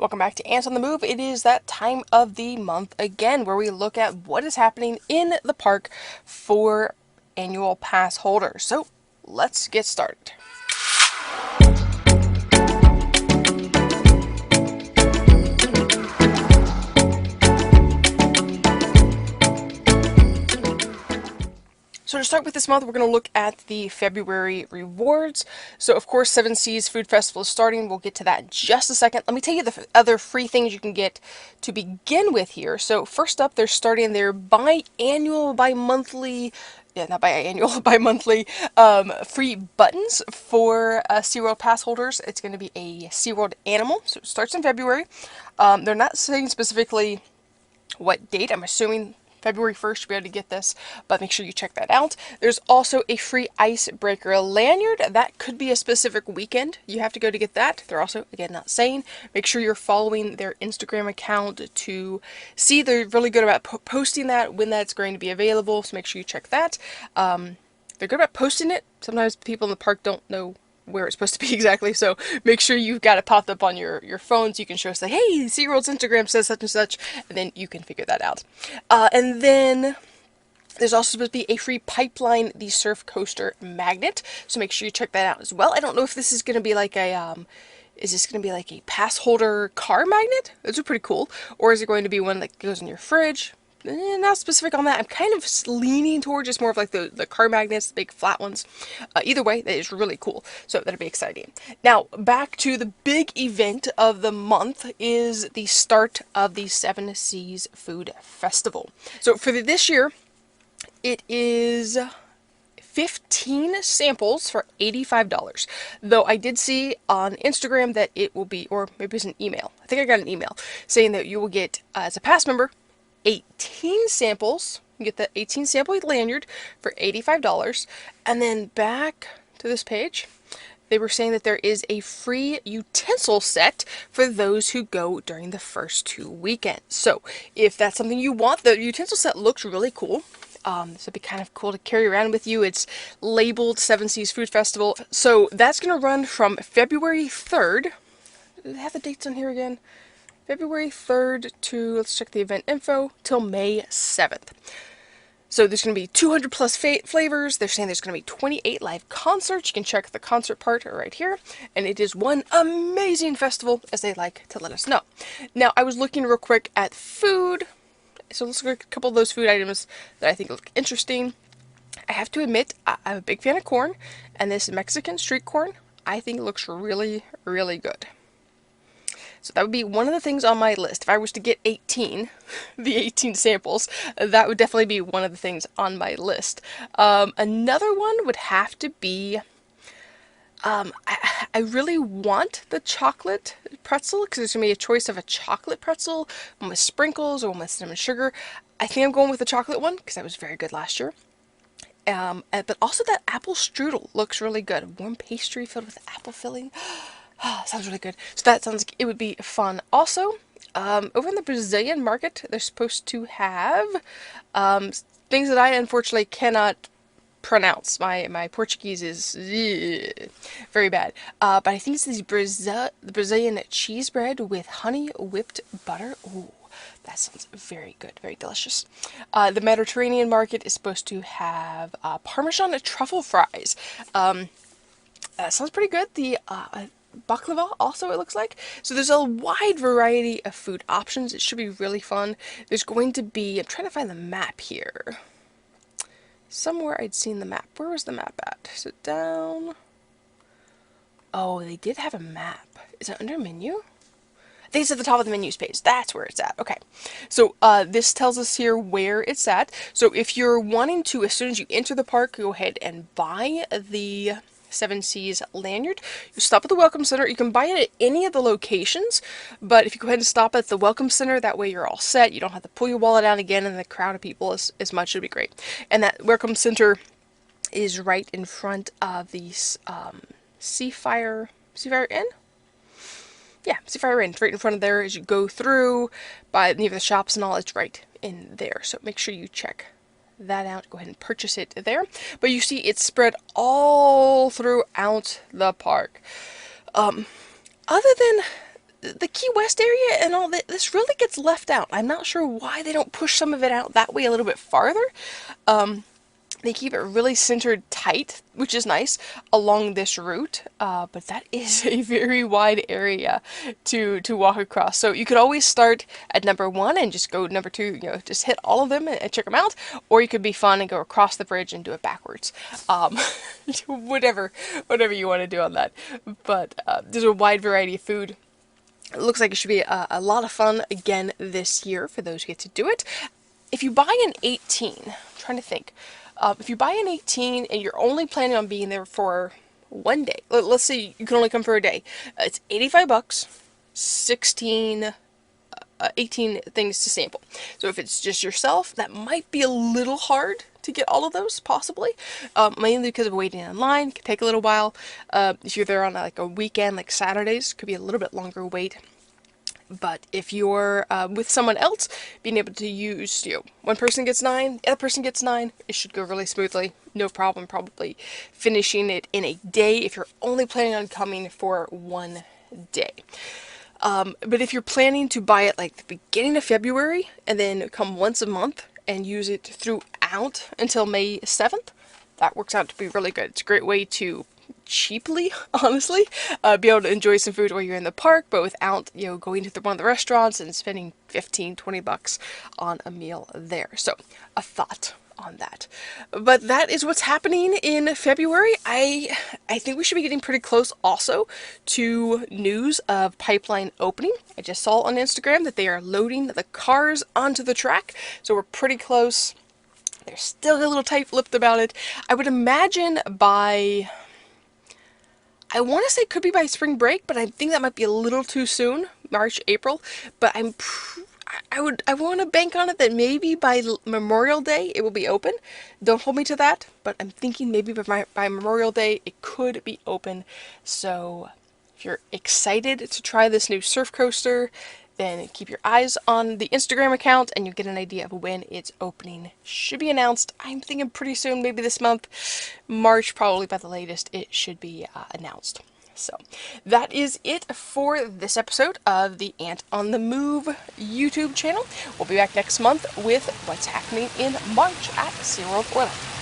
Welcome back to Ants on the Move. It is that time of the month again where we look at what is happening in the park for annual pass holders. So let's get started. So to start with this month, we're going to look at the February rewards. So of course, Seven Seas Food Festival is starting. We'll get to that in just a second. Let me tell you the other free things you can get to begin with here. So first up, they're starting their bi-annual, bi-monthly, yeah, not biannual, bi-monthly free buttons for SeaWorld pass holders. It's going to be a SeaWorld animal. So it starts in February. They're not saying specifically what date. I'm assuming February 1st you'll be able to get this, but make sure you check that out. There's also a free icebreaker lanyard. That could be a specific weekend you have to go to get that. They're also, again, not saying. Make sure you're following their Instagram account to see. They're really good about posting that when that's going to be available, so make sure you check that. They're good about posting it. Sometimes people in the park don't know where it's supposed to be exactly, so make sure you've got it popped up on your phone so you can show us, like, hey, SeaWorld's Instagram says such and such, and then you can figure that out. And then there's also supposed to be a free Pipeline the Surf Coaster magnet, so make sure you check that out as well. I don't know if this is going to be like a, is this going to be like a pass holder car magnet? Those are pretty cool. Or is it going to be one that goes in your fridge? Not specific on that. I'm kind of leaning towards just more of like the car magnets, the big flat ones. Either way, that is really cool. So that'll be exciting. Now, back to the big event of the month is the start of the Seven Seas Food Festival. So for this year, it is 15 samples for $85. Though I did see on Instagram that it will be, or maybe it's an email. I think I got an email saying that you will get, as a pass member, 18 samples. You get the 18 sample lanyard for $85. And then back to this page, they were saying that there is a free utensil set for those who go during the first 2 weekends. So if that's something you want, the utensil set looks really cool. This would be kind of cool to carry around with you. It's labeled Seven Seas Food Festival. So that's going to run from February 3rd. Do they have the dates on here again? February 3rd to, let's check the event info, till May 7th. So there's going to be 200 plus flavors. They're saying there's going to be 28 live concerts. You can check the concert part right here. And it is one amazing festival, as they like to let us know. Now, I was looking real quick at food. So let's look at a couple of those food items that I think look interesting. I have to admit, I'm a big fan of corn. And this Mexican street corn, I think it looks really, really good. So that would be one of the things on my list. If I was to get 18, the 18 samples, that would definitely be one of the things on my list. Another one would have to be, I really want the chocolate pretzel, because there's going to be a choice of a chocolate pretzel, one with sprinkles or one with cinnamon sugar. I think I'm going with the chocolate one, because that was very good last year. But also that apple strudel looks really good. Warm pastry filled with apple filling. Sounds really good. So that sounds like it would be fun. Also, over in the Brazilian market, they're supposed to have things that I unfortunately cannot pronounce. My Portuguese is very bad. But I think it's these the Brazilian cheese bread with honey whipped butter. Ooh, that sounds very good, very delicious. The Mediterranean market is supposed to have Parmesan truffle fries. That sounds pretty good. The baklava also, it looks like. So there's a wide variety of food options. It should be really fun. There's going to be, I'm trying to find the map here. Somewhere I'd seen the map. Where was the map at? Is it down? Oh, they did have a map. Is it under menu? I think it's at the top of the menus page. That's where it's at. Okay. So this tells us here where it's at. So if you're wanting to, as soon as you enter the park, go ahead and buy the Seven Seas lanyard. You stop at the Welcome Center. You can buy it at any of the locations, but if you go ahead and stop at the Welcome Center, that way you're all set. You don't have to pull your wallet out again in the crowd of people as much. It'd be great. And that Welcome Center is right in front of the Seafire Inn? Yeah, Seafire Inn. It's right in front of there as you go through, by near the shops and all. It's right in there. So make sure you check that out. Go ahead and purchase it there. But you see it's spread all throughout the park. Other than the Key West area and all that, this really gets left out. I'm not sure why they don't push some of it out that way a little bit farther. They keep it really centered tight, which is nice, along this route, but that is a very wide area to walk across. So you could always start at number one and just go number two, just hit all of them and check them out, or you could be fun and go across the bridge and do it backwards. Um, whatever you want to do on that. But there's a wide variety of food. It looks like it should be a lot of fun again this year for those who get to do it. If you buy an 18, I'm trying to think, if you buy an 18 and you're only planning on being there for one day, let's say you can only come for a day, it's 85 bucks, 18 things to sample. So if it's just yourself, that might be a little hard to get all of those, possibly, mainly because of waiting in line. It can take a little while. If you're there on like a weekend, like Saturdays, could be a little bit longer wait. But if you're with someone else, being able to use, one person gets 9, the other person gets 9, it should go really smoothly. No problem probably finishing it in a day if you're only planning on coming for one day. But if you're planning to buy it like the beginning of February and then come once a month and use it throughout until May 7th, that works out to be really good. It's a great way to cheaply, honestly, be able to enjoy some food while you're in the park, but without, going to one of the restaurants and spending 15-20 bucks on a meal there. So, a thought on that. But that is what's happening in February. I think we should be getting pretty close also to news of Pipeline opening. I just saw on Instagram that they are loading the cars onto the track, so we're pretty close. They're still a little tight-lipped about it. I would imagine I want to say it could be by spring break, but I think that might be a little too soon, March, April. But I want to bank on it that maybe by Memorial Day it will be open. Don't hold me to that, but I'm thinking maybe by Memorial Day it could be open. So if you're excited to try this new surf coaster, then keep your eyes on the Instagram account and you'll get an idea of when it's opening. Should be announced, I'm thinking pretty soon, maybe this month. March, probably by the latest, it should be announced. So that is it for this episode of the Ant on the Move YouTube channel. We'll be back next month with what's happening in March at SeaWorld Orlando.